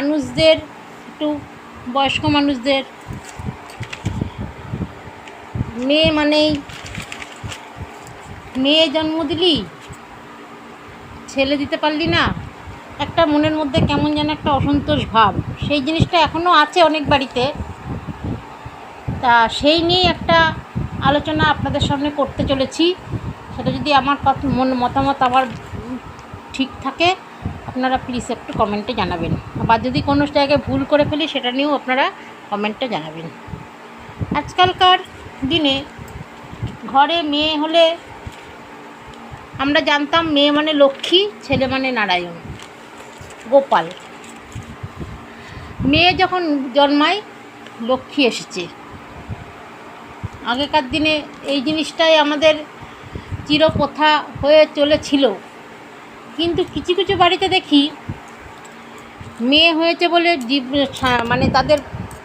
মানুষদের, একটু বয়স্ক মানুষদের, মেয়ে মানেই মেয়ে জন্ম দিলি, ছেলে দিতে পারলি না, একটা মনের মধ্যে কেমন যেন একটা অসন্তোষ ভাব, সেই জিনিসটা এখনও আছে অনেক বাড়িতে। তা সেই নিয়ে একটা আলোচনা আপনাদের সামনে করতে চলেছি। সেটা যদি আমার মতামত আবার ঠিক থাকে, আপনারা প্লিজ একটু কমেন্টে জানাবেন। আবার যদি কোনো জায়গায় ভুল করে ফেলি সেটা নিয়েও আপনারা কমেন্টে জানাবেন। আজকালকার দিনে ঘরে মেয়ে হলে আমরা জানতাম মেয়ে মানে লক্ষ্মী, ছেলে মানে নারায়ণ, গোপাল। মেয়ে যখন জন্মায় লক্ষ্মী এসেছে। আগেকার দিনে এই জিনিসটাই আমাদের চিরপ্রথা হয়ে চলেছিল। কিন্তু কিছু কিছু বাড়িতে দেখি মেয়ে হয়েছে বলে মানে তাদের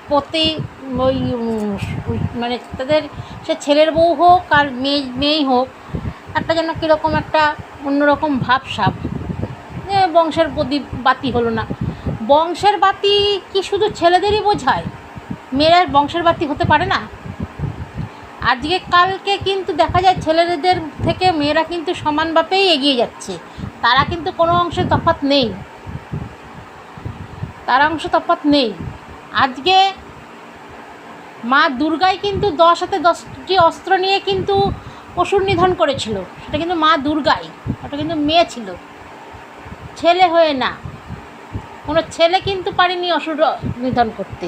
প্রতি ওই মানে তাদের সে ছেলের বউ হোক আর মেয়েই হোক, একটা যেন কীরকম একটা অন্যরকম ভাবসাব, যে বংশের প্রদীপ বাতি হলো না। বংশের বাতি কি শুধু ছেলেদেরই বোঝায়? মেয়েরা বংশের বাতি হতে পারে না? আজকে কালকে কিন্তু দেখা যায় ছেলেদের থেকে মেয়েরা কিন্তু সমানভাবেই এগিয়ে যাচ্ছে। তারা কিন্তু কোনো অংশে তফাৎ নেই, নেই। আজকে মা দুর্গাই কিন্তু 10 হাতে 10টি অস্ত্র নিয়ে কিন্তু অসুর নিধন করেছিল। সেটা কিন্তু মা দুর্গাই, ওটা কিন্তু মেয়ে ছিল, ছেলে হয়ে না। কোনো ছেলে কিন্তু পারেনি অসুর নিধন করতে।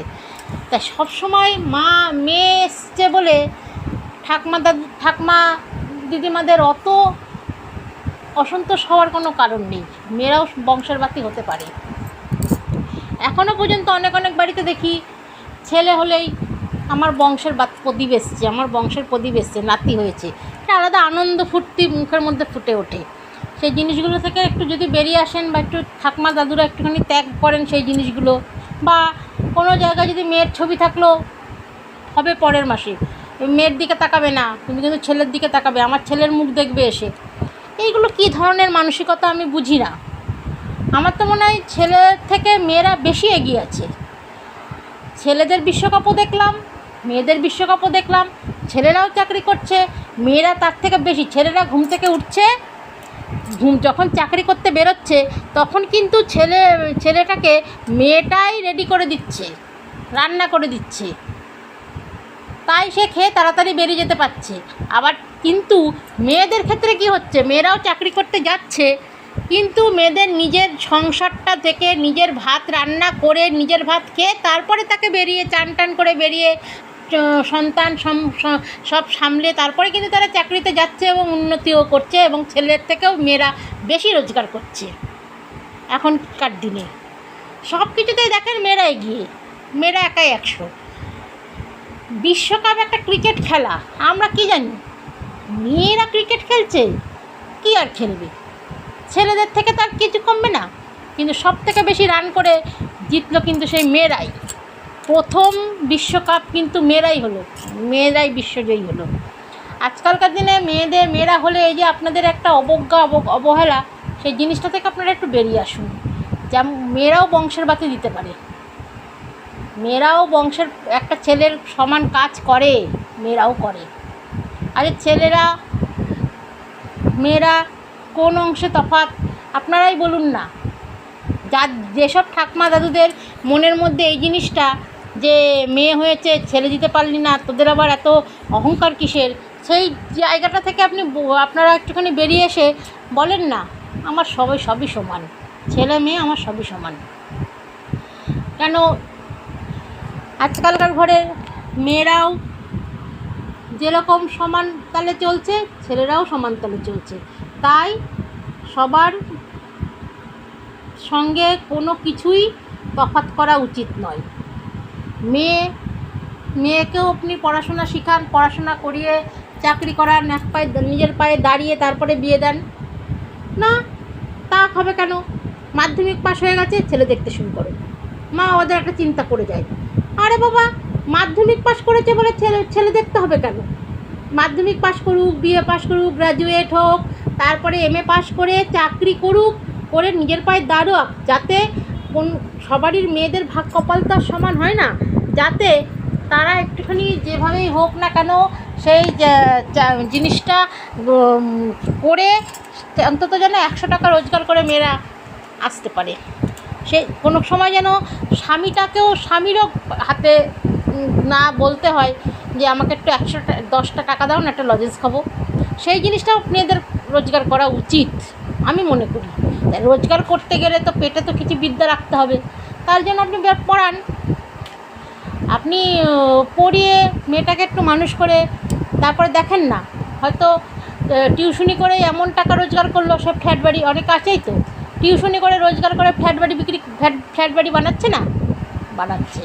তাই সবসময় মেয়ে এসছে বলে ঠাকমা দিদিমাদের অত অসন্তোষ হওয়ার কোনো কারণ নেই। মেয়েরাও বংশের বাতি হতে পারে। এখনও পর্যন্ত অনেক অনেক বাড়িতে দেখি ছেলে হলেই আমার বংশের প্রদীপ এসছে, আমার বংশের প্রদীপ এসছে, নাতি হয়েছে, একটা আলাদা আনন্দ ফুর্তি মুখের মধ্যে ফুটে ওঠে। সেই জিনিসগুলো থেকে একটু যদি বেরিয়ে আসেন, বা একটু ঠাকমা দাদুরা একটুখানি ত্যাগ করেন সেই জিনিসগুলো, বা কোনো জায়গায় যদি মেয়ের ছবি থাকলো হবে পরের মাসে, মেয়ের দিকে তাকাবে না, তুমি কিন্তু ছেলের দিকে তাকাবে, আমার ছেলের মুখ দেখবে এসে। এইগুলো কী ধরনের মানসিকতা আমি বুঝি না। আমার তো মনে হয় ছেলের থেকে মেয়েরা বেশি এগিয়ে আছে। ছেলেদের বিশ্বকাপও দেখলাম, মেয়েদের বিশ্বকাপও দেখলাম, ছেলেরাও চাকরি করছে, মেয়েরা তার থেকে বেশি। ছেলেরা ঘুম থেকে উঠছে, যখন চাকরি করতে বেরোচ্ছে তখন কিন্তু ছেলেটাকে মেয়েটাই রেডি করে দিচ্ছে, রান্না করে দিচ্ছে, তাই সে খেয়ে তাড়াতাড়ি বেরিয়ে যেতে পারছে। আবার কিন্তু মেয়েদের ক্ষেত্রে কি হচ্ছে, মেয়েরাও চাকরি করতে যাচ্ছে, কিন্তু মেয়েদের নিজের সংসারটা থেকে নিজের ভাত রান্না করে নিজের ভাত খেয়ে তারপরে তাকে বেরিয়ে চান টান করে বেরিয়ে সন্তান সব সামলে তারপরে কিন্তু তারা চাকরিতে যাচ্ছে এবং উন্নতিও করছে, এবং ছেলের থেকেও মেয়েরা বেশি রোজগার করছে। এখনকার দিনে সব কিছুতেই দেখেন মেয়েরা এগিয়ে, মেয়েরা একাই 100। বিশ্বকাপ একটা ক্রিকেট খেলা, আমরা কি জানি? মেয়েরা ক্রিকেট খেলছে, কি আর খেলবে? ছেলেদের থেকে তার কিছু কমবে না, কিন্তু সব থেকে বেশি রান করে জিতলো কিন্তু সেই মেয়েরাই। প্রথম বিশ্বকাপ কিন্তু মেয়েরাই বিশ্বজয়ী হলো। আজকালকার দিনে মেয়েরা হলে এই যে আপনাদের একটা অবজ্ঞা অবহেলা, সেই জিনিসটা থেকে আপনারা একটু বেরিয়ে আসুন। যেমন মেয়েরাও বংশের বাতি দিতে পারে, মেয়েরাও বংশের একটা ছেলের সমান কাজ করে, মেয়েরাও করে। আরে মেয়েরা কোন অংশে তফাৎ আপনারাই বলুন না। যেসব ঠাকমা দাদুদের মনের মধ্যে এই জিনিসটা যে মেয়ে হয়েছে ছেলে দিতে পারলি না, তোদের আবার এত অহংকার কিসের, সেই জায়গাটা থেকে আপনারা একটুখানি বেরিয়ে এসে বলেন না, আমার সবই সমান, ছেলে মেয়ে আমার সবই সমান। কেন আজকালকার ঘরে মেয়েরাও যেরকম সমান তালে চলছে, ছেলেরাও সমান তালে চলছে। তাই সবার সঙ্গে কোনো কিছুই তফাৎ করা উচিত নয়। মেয়েকেও আপনি পড়াশোনা শিখান, পড়াশোনা করিয়ে চাকরি করান, নিজের পায়ে দাঁড়িয়ে তারপরে বিয়ে দেন না, তা হবে কেন? মাধ্যমিক পাশ হয়ে গেছে, ছেলে দেখতে শুরু করো, মা ওদের একটা চিন্তা পড়ে যায়। আরে বাবা, মাধ্যমিক পাশ করেছে বলে ছেলে দেখতে হবে কেন? মাধ্যমিক পাশ করুক, বিএ পাশ করুক, গ্র্যাজুয়েট হোক, তারপরে MA পাশ করে চাকরি করুক, করে নিজের পায়ে দাঁড়াক, যাতে কোন সবারই মেয়েদের ভাগ কপাল তো আর সমান হয় না, যাতে তারা একটুখানি যেভাবেই হোক না কেন সেই জিনিসটা করে অন্তত যেন 100 টাকা রোজগার করে মেয়েরা আসতে পারে। সে কোনো সময় যেন স্বামীরও হাতে না বলতে হয় যে আমাকে একটু 10টা টাকা দাও না, একটা লজেন্স খাবো। সেই জিনিসটাও মেয়েদের রোজগার করা উচিত আমি মনে করি। রোজগার করতে গেলে তো পেটে তো কিছু বিদ্যা রাখতে হবে, তার জন্য আপনি পড়ান, আপনি পড়িয়ে মেয়েটাকে একটু মানুষ করে তারপরে দেখেন না, হয়তো টিউশনি করে এমন টাকা রোজগার করলো, সব ফ্ল্যাট বাড়ি অনেক আছেই তো, টিউশনি করে রোজগার করে ফ্ল্যাট বাড়ি বানাচ্ছে না, বানাচ্ছে।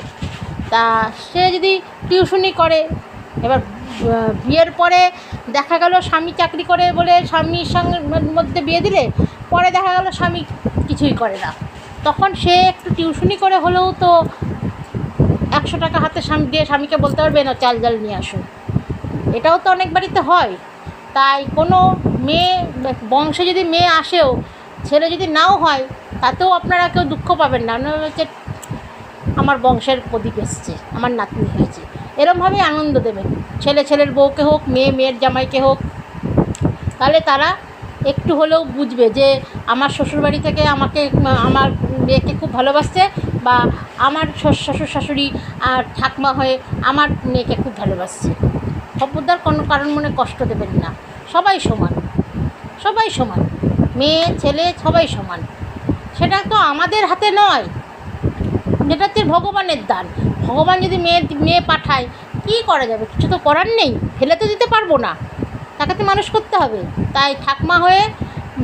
তা সে যদি টিউশনি করে, এবার বিয়ের পরে দেখা গেল স্বামী চাকরি করে বলে স্বামীর সঙ্গে মধ্যে বিয়ে দিলে, পরে দেখা গেল স্বামী কিছুই করে না, তখন সে একটু টিউশনি করে হলেও তো 100 টাকা হাতে স্বামী দিয়ে স্বামীকে বলতে পারবে না চাল ডাল নিয়ে আসুন। এটাও তো অনেক বাড়িতে হয়। তাই কোনো মেয়ে বংশে যদি মেয়ে আসেও, ছেলে যদি নাও হয়, তাতেও আপনারা কেউ দুঃখ পাবেন না, হচ্ছে আমার বংশের প্রদীপ এসছে, আমার নাতনি হয়েছে, এরমভাবেই আনন্দ দেবেন। ছেলের বউকে হোক, মেয়ের জামাইকে হোক, তাহলে তারা একটু হলেও বুঝবে যে আমার শ্বশুরবাড়ি থেকে আমার মেয়েকে খুব ভালোবাসছে, বা আমার শ্বশুর শাশুড়ি আর ঠাকমা হয়ে আমার মেয়েকে খুব ভালোবাসছে। খবরদার কোনো কারণ মনে কষ্ট দেবেন না, সবাই সমান, মেয়ে ছেলে সবাই সমান। সেটা তো আমাদের হাতে নয়, যেটা হচ্ছে ভগবানের দান। ভগবান যদি মেয়ে পাঠায়, কী করা যাবে, কিছু তো করার নেই, ফেলে তো দিতে পারবো না, তাকে তো মানুষ করতে হবে। তাই ঠাকমা হয়ে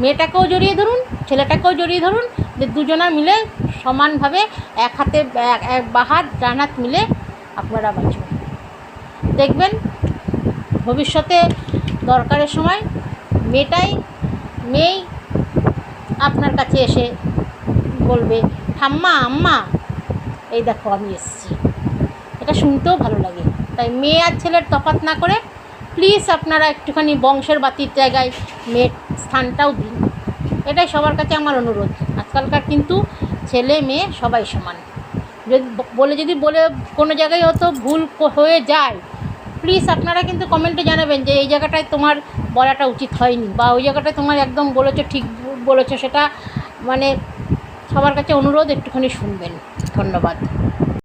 মেয়েটাকেও জড়িয়ে ধরুন, ছেলেটাকেও জড়িয়ে ধরুন, যে দুজনা মিলে সমানভাবে এক হাতে এক বাহাত ডান হাত মিলে আপনারা বাঁচুন। দেখবেন ভবিষ্যতে দরকারের সময় মেয়েই আপনার কাছে এসে বলবে, ঠাম্মা আম্মা এই দেখো আমি এসেছি। এটা শুনতেও ভালো লাগে। তাই মেয়ে আর ছেলের তফাৎ না করে প্লিজ আপনারা একটুখানি বংশের বাতির জায়গায় মেয়ের স্থানটাও দিন, এটাই সবার কাছে আমার অনুরোধ। আজকালকার কিন্তু ছেলে মেয়ে সবাই সমান। যদি বলে কোনো জায়গায় হয়তো ভুল হয়ে যায়, প্লিজ আপনারা কিন্তু কমেন্টে জানাবেন যে এই জায়গাটায় তোমার বলাটা উচিত হয়নি, বা ওই জায়গাটায় তোমার একদম বলেছো, ঠিক বলেছো। সেটা মানে সবার কাছে অনুরোধ, একটুখানি শুনবেন। ধন্যবাদ।